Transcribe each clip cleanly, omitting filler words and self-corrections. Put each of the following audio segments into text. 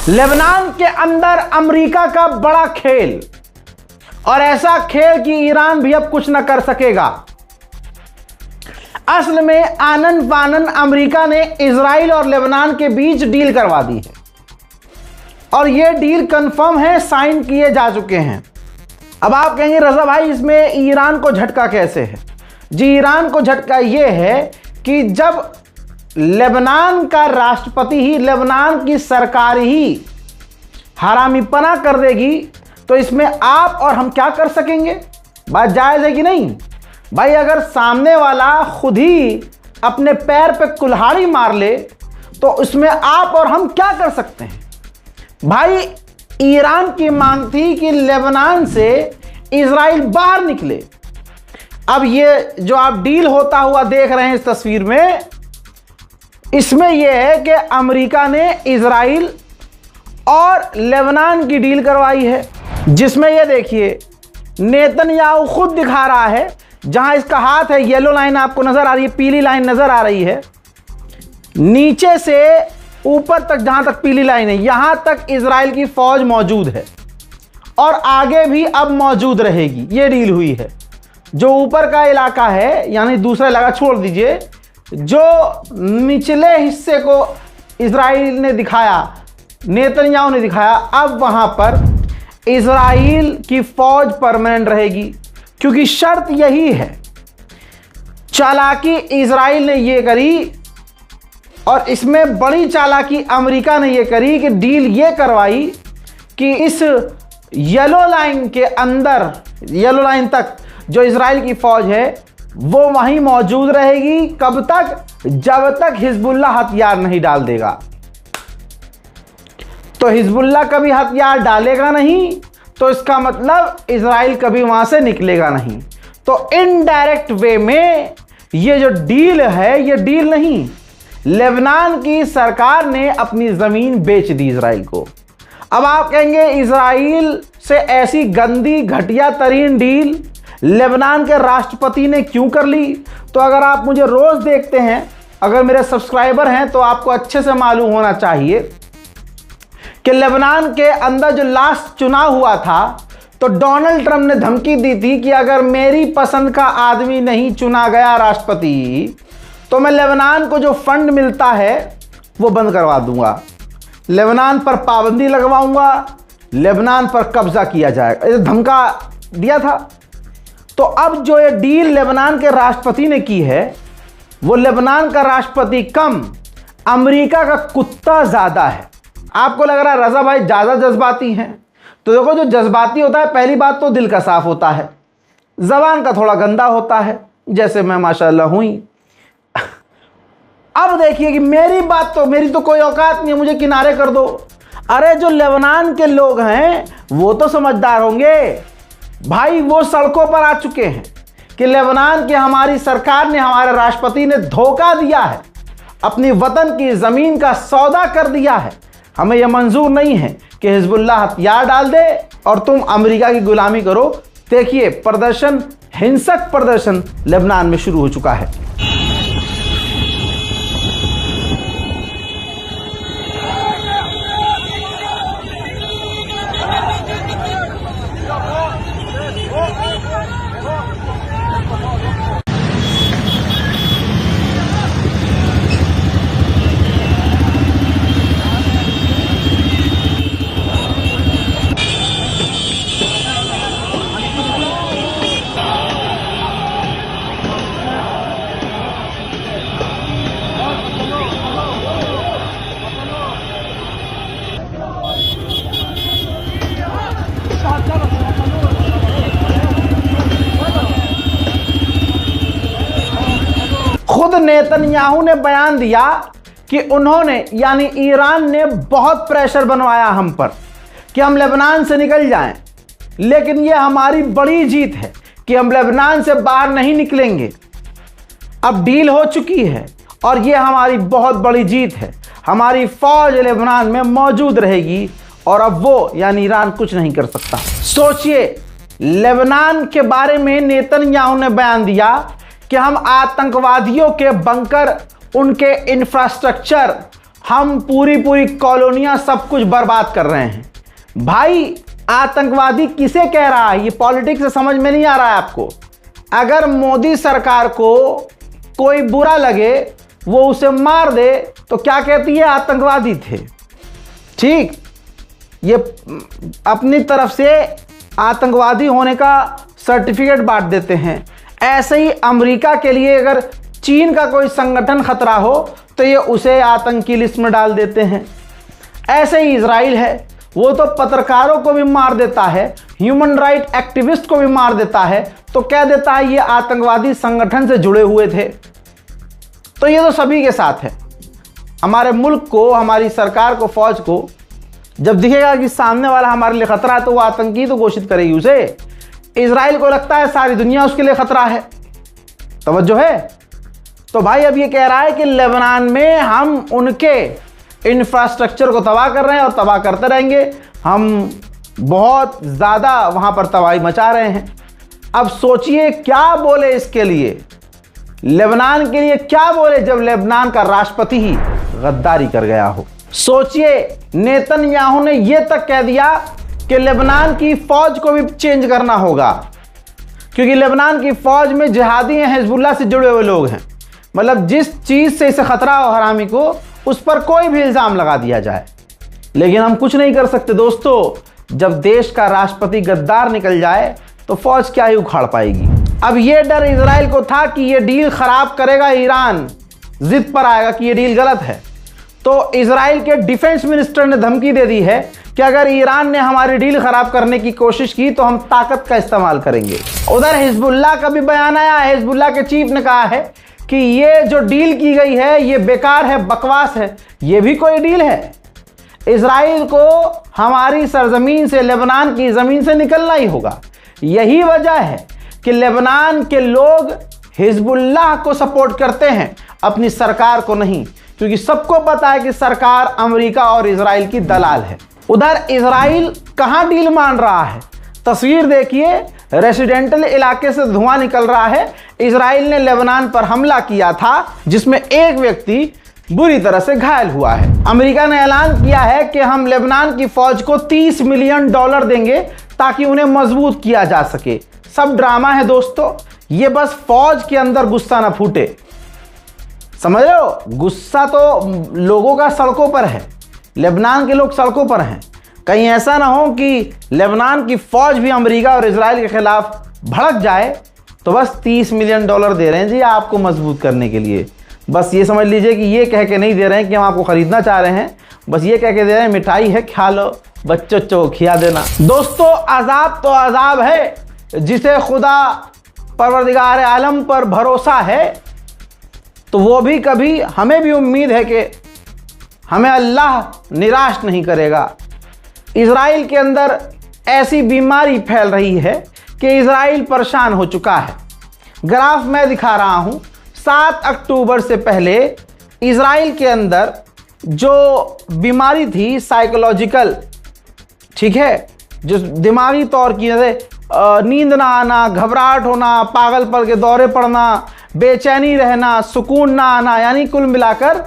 Lebanon के अंदर America का बड़ा खेल, और ऐसा खेल कि ईरान भी अब कुछ न कर सकेगा। असल में आनन फानन अमेरिका ने इजराइल और लेबनान के बीच डील करवा दी है, और यह डील कंफर्म है, साइन किए जा चुके हैं। अब आप कहेंगे रजा भाई इसमें ईरान को झटका कैसे है? जी, ईरान को झटका यह है कि जब लेबनान का राष्ट्रपति ही, लेबनान की सरकार ही हरामीपना कर देगी, तो इसमें आप और हम क्या कर सकेंगे? बात जायज़ है कि नहीं भाई? अगर सामने वाला खुद ही अपने पैर पे कुल्हाड़ी मार ले तो उसमें आप और हम क्या कर सकते हैं? भाई ईरान की मांग थी कि लेबनान से इजराइल बाहर निकले। अब ये जो आप डील होता हुआ देख रहे हैं इस तस्वीर में, इसमें यह है कि अमेरिका ने इजराइल और लेबनान की डील करवाई है, जिसमें यह देखिए नेतन्याहू खुद दिखा रहा है, जहां इसका हाथ है येलो लाइन आपको नजर आ रही है, पीली लाइन नजर आ रही है, नीचे से ऊपर तक जहां तक पीली लाइन है यहां तक इजराइल की फौज मौजूद है और आगे भी अब मौजूद रहेगी। ये डील हुई है। जो ऊपर का इलाका है, यानी दूसरा इलाका छोड़ दीजिए, जो निचले हिस्से को इजराइल ने दिखाया, नेतन्याहू ने दिखाया, अब वहां पर इजराइल की फौज परमानेंट रहेगी, क्योंकि शर्त यही है। चालाकी इजराइल ने यह करी और इसमें बड़ी चालाकी अमेरिका ने यह करी कि डील यह करवाई कि इस येलो लाइन के अंदर, येलो लाइन तक जो इजराइल की फौज है वो वहीं मौजूद रहेगी। कब तक? जब तक हिजबुल्लाह हथियार नहीं डाल देगा। तो हिजबुल्लाह कभी हथियार डालेगा नहीं, तो इसका मतलब इजराइल कभी वहां से निकलेगा नहीं। तो इनडायरेक्ट वे में ये जो डील है, ये डील नहीं, लेबनान की सरकार ने अपनी जमीन बेच दी इजराइल को। अब आप कहेंगे इजराइल से ऐसी गंदी घटिया तरीन डील लेबनान के राष्ट्रपति ने क्यों कर ली? तो अगर आप मुझे रोज देखते हैं, अगर मेरे सब्सक्राइबर हैं, तो आपको अच्छे से मालूम होना चाहिए कि लेबनान के अंदर जो लास्ट चुनाव हुआ था, तो डोनाल्ड ट्रंप ने धमकी दी थी कि अगर मेरी पसंद का आदमी नहीं चुना गया राष्ट्रपति, तो मैं लेबनान को जो फंड मिलता है वो बंद करवा दूंगा, लेबनान पर पाबंदी लगवाऊंगा, लेबनान पर कब्जा किया जाएगा, ये धमका दिया था। तो अब जो ये डील लेबनान के राष्ट्रपति ने की है, वो लेबनान का राष्ट्रपति कम अमेरिका का कुत्ता ज्यादा है। आपको लग रहा है रजा भाई ज्यादा जज्बाती हैं, तो देखो जो जज्बाती होता है, पहली बात तो दिल का साफ होता है, जबान का थोड़ा गंदा होता है, जैसे मैं माशाल्लाह हुई। अब देखिए कि मेरी तो कोई औकात नहीं है, मुझे किनारे कर दो। अरे जो लेबनान के लोग हैं वो तो समझदार होंगे भाई, वो सड़कों पर आ चुके हैं कि लेबनान की हमारी सरकार ने, हमारे राष्ट्रपति ने धोखा दिया है, अपनी वतन की जमीन का सौदा कर दिया है। हमें यह मंजूर नहीं है कि हिजबुल्लाह हथियार डाल दे और तुम अमेरिका की गुलामी करो। देखिए प्रदर्शन, हिंसक प्रदर्शन लेबनान में शुरू हो चुका है। खुद नेतन्याहू ने बयान दिया कि उन्होंने, यानी ईरान ने बहुत प्रेशर बनवाया हम पर कि हम लेबनान से निकल जाएं, लेकिन यह हमारी बड़ी जीत है कि हम लेबनान से बाहर नहीं निकलेंगे। अब डील हो चुकी है और यह हमारी बहुत बड़ी जीत है। हमारी फौज लेबनान में मौजूद रहेगी और अब वो, यानी ईरान, कुछ नहीं कर सकता। सोचिए, लेबनान के बारे में नेतन्याहू ने बयान दिया कि हम आतंकवादियों के बंकर, उनके इंफ्रास्ट्रक्चर हम पूरी कॉलोनियां सब कुछ बर्बाद कर रहे हैं। भाई आतंकवादी किसे कह रहा है? ये पॉलिटिक्स से समझ में नहीं आ रहा है आपको। अगर मोदी सरकार को कोई बुरा लगे, वो उसे मार दे, तो क्या कहती है? आतंकवादी थे। ठीक, ये अपनी तरफ से आतंकवादी होने का सर्टिफिकेट बांट देते हैं। ऐसे ही अमेरिका के लिए अगर चीन का कोई संगठन खतरा हो तो ये उसे आतंकी लिस्ट में डाल देते हैं। ऐसे ही इजराइल है, वो तो पत्रकारों को भी मार देता है, ह्यूमन राइट एक्टिविस्ट को भी मार देता है, तो कह देता है ये आतंकवादी संगठन से जुड़े हुए थे। तो ये तो सभी के साथ है। हमारे मुल्क को, हमारी सरकार को, फौज को जब दिखेगा कि सामने वाला हमारे लिए खतरा है तो वो आतंकी तो घोषित करेगी उसे। इजराइल को लगता है सारी दुनिया उसके लिए खतरा है। तवज्जो है? तो भाई अब ये कह रहा है कि लेबनान में हम उनके इंफ्रास्ट्रक्चर को तबाह कर रहे हैं और तबाह करते रहेंगे, हम बहुत ज़्यादा वहाँ पर तबाही मचा रहे हैं। अब सोचिए क्या बोले इसके लिए, लेबनान के लिए क्या बोले जब लेबनान का राष्ट्रपति ही गद्दारी कर गया हो। सोचिए नेतन्याहू ने यह तक कह दिया कि लेबनान की फौज को भी चेंज करना होगा, क्योंकि लेबनान की फौज में जिहादी हैं, हिजबुल्लाह से जुड़े हुए लोग हैं। मतलब जिस चीज़ से इसे खतरा हो हरामी को, उस पर कोई भी इल्ज़ाम लगा दिया जाए। लेकिन हम कुछ नहीं कर सकते दोस्तों। जब देश का राष्ट्रपति गद्दार निकल जाए तो फौज क्या ही उखाड़ पाएगी। अब ये डर इजराइल को था कि ये डील खराब करेगा ईरान, जिद पर आएगा कि ये डील गलत है। तो इजराइल के डिफेंस मिनिस्टर ने धमकी दे दी है कि अगर ईरान ने हमारी डील खराब करने की कोशिश की तो हम ताकत का इस्तेमाल करेंगे। उधर हिजबुल्लाह का भी बयान आया। हिजबुल्लाह के चीफ ने कहा है कि ये जो डील की गई है ये बेकार है, बकवास है। ये भी कोई डील है? इजराइल को हमारी सरजमीन से, लेबनान की ज़मीन से निकलना ही होगा। यही वजह है कि लेबनान के लोग हिजबुल्लाह को सपोर्ट करते हैं, अपनी सरकार को नहीं, क्योंकि सबको पता है कि सरकार अमेरिका और इजराइल की दलाल है। उधर इजराइल कहां डील मान रहा है? तस्वीर देखिए, रेसिडेंटल इलाके से धुआं निकल रहा है। इजराइल ने लेबनान पर हमला किया था जिसमें एक व्यक्ति बुरी तरह से घायल हुआ है। अमेरिका ने ऐलान किया है कि हम लेबनान की फौज को $30 मिलियन देंगे ताकि उन्हें मजबूत किया जा सके। सब ड्रामा है दोस्तों, ये बस फौज के अंदर गुस्सा ना फूटे। समझ रहे हो? गुस्सा तो लोगों का सड़कों पर है, लेबनान के लोग सड़कों पर हैं। कहीं ऐसा ना हो कि लेबनान की फौज भी अमेरिका और इजराइल के खिलाफ भड़क जाए। तो बस $30 मिलियन दे रहे हैं जी आपको मजबूत करने के लिए। बस ये समझ लीजिए कि ये कह के नहीं दे रहे हैं कि हम आपको खरीदना चाह रहे हैं, बस ये कह के दे रहे हैं मिठाई है, खा लो, बच्चों को खिला देना। दोस्तों अजाब तो अजाब है, जिसे खुदा परवरदिगार आलम पर भरोसा है तो वो भी कभी, हमें भी उम्मीद है कि हमें अल्लाह निराश नहीं करेगा। इजराइल के अंदर ऐसी बीमारी फैल रही है कि इजराइल परेशान हो चुका है। ग्राफ मैं दिखा रहा हूं। 7 अक्टूबर से पहले इजराइल के अंदर जो बीमारी थी साइकोलॉजिकल, ठीक है, जो दिमागी तौर की, जैसे नींद ना आना, घबराहट होना, पागलपन के दौरे पड़ना, बेचैनी रहना, सुकून ना आना, यानी कुल मिलाकर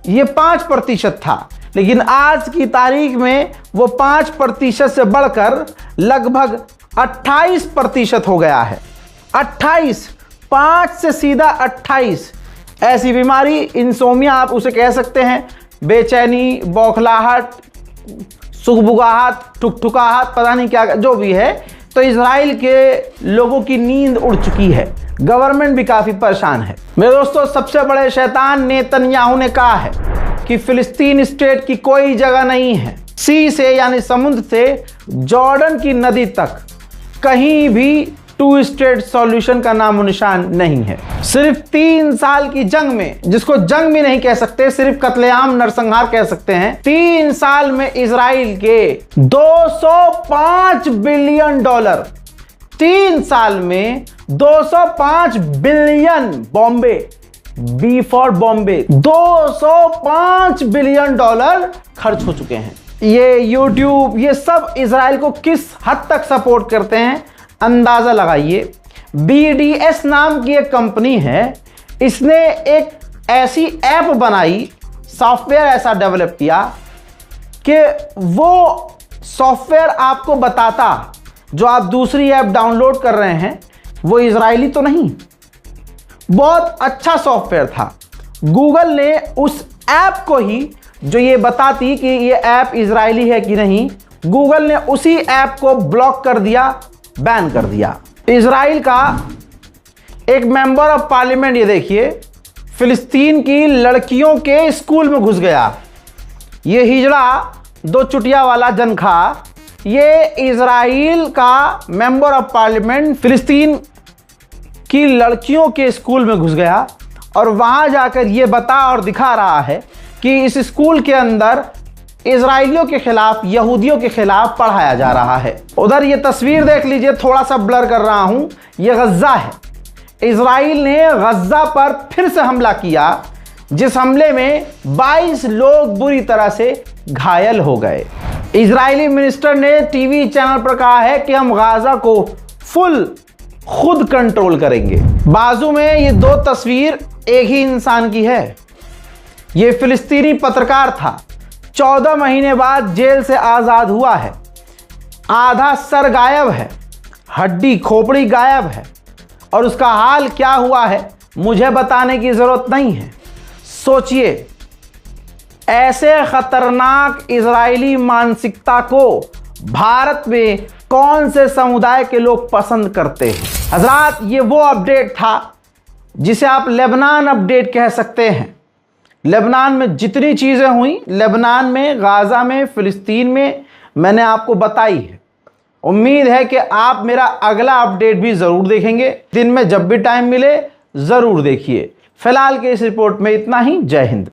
ये 5% था। लेकिन आज की तारीख में वो 5% से बढ़कर लगभग 28% हो गया है। 28, 5 से सीधा 28। ऐसी बीमारी, इंसोमिया आप उसे कह सकते हैं, बेचैनी, बौखलाहट, सुगबुगाहट, ठुकठुकाहट, पता नहीं क्या जो भी है। तो इजराइल के लोगों की नींद उड़ चुकी है, गवर्नमेंट भी काफ़ी परेशान है। मेरे दोस्तों सबसे बड़े शैतान नेतन्याहू ने कहा है कि फिलिस्तीन स्टेट की कोई जगह नहीं है। सी से यानी समुद्र से जॉर्डन की नदी तक कहीं भी 2 स्टेट सॉल्यूशन का नामो निशान नहीं है। सिर्फ 3 साल की जंग में, जिसको जंग भी नहीं कह सकते, सिर्फ कत्लेआम नरसंहार कह सकते हैं, 3 साल में इजराइल के $205 बिलियन, 3 साल में 205 billion, Bombay, B for Bombay, $205 billion खर्च हो चुके हैं। ये यूट्यूब, ये सब इजराइल को किस हद तक सपोर्ट करते हैं अंदाजा लगाइए। BDS नाम की एक कंपनी है, इसने एक ऐसी ऐप बनाई सॉफ्टवेयर ऐसा डेवलप किया कि वो सॉफ्टवेयर आपको बताता जो आप दूसरी ऐप डाउनलोड कर रहे हैं वो इजरायली तो नहीं। बहुत अच्छा सॉफ्टवेयर था। गूगल ने उस ऐप को ही जो ये बताती कि ये ऐप इजरायली है कि नहीं, गूगल ने उसी ऐप को ब्लॉक कर दिया, बैन कर दिया। इजराइल का एक मेंबर ऑफ पार्लियामेंट, ये देखिए, फिलिस्तीन की लड़कियों के स्कूल में घुस गया। ये हिजड़ा दो चुटिया वाला जनखा, ये इजराइल का मेंबर ऑफ पार्लियामेंट फिलिस्तीन की लड़कियों के स्कूल में घुस गया और वहां जाकर ये बता और दिखा रहा है कि इस स्कूल के अंदर इजराइलियों के खिलाफ, यहूदियों के खिलाफ पढ़ाया जा रहा है। उधर ये तस्वीर देख लीजिए, थोड़ा सा ब्लर कर रहा हूं, ये गज्जा है। इजराइल ने गज्जा पर फिर से हमला किया, जिस हमले में 22 लोग बुरी तरह से घायल हो गए। इजरायली मिनिस्टर ने टीवी चैनल पर कहा है कि हम गाजा को फुल खुद कंट्रोल करेंगे। बाजू में ये दो तस्वीर एक ही इंसान की है। ये फिलिस्तीनी पत्रकार था, 14 महीने बाद जेल से आज़ाद हुआ है। आधा सर गायब है, हड्डी खोपड़ी गायब है, और उसका हाल क्या हुआ है मुझे बताने की ज़रूरत नहीं है। सोचिए, ऐसे खतरनाक इजरायली मानसिकता को भारत में कौन से समुदाय के लोग पसंद करते हैं। हजरात, ये वो अपडेट था जिसे आप लेबनान अपडेट कह सकते हैं। लेबनान में जितनी चीज़ें हुई, लेबनान में, गाज़ा में, फ़िलिस्तीन में, मैंने आपको बताई है। उम्मीद है कि आप मेरा अगला अपडेट भी ज़रूर देखेंगे। दिन में जब भी टाइम मिले ज़रूर देखिए। फिलहाल के इस रिपोर्ट में इतना ही। जय हिंद।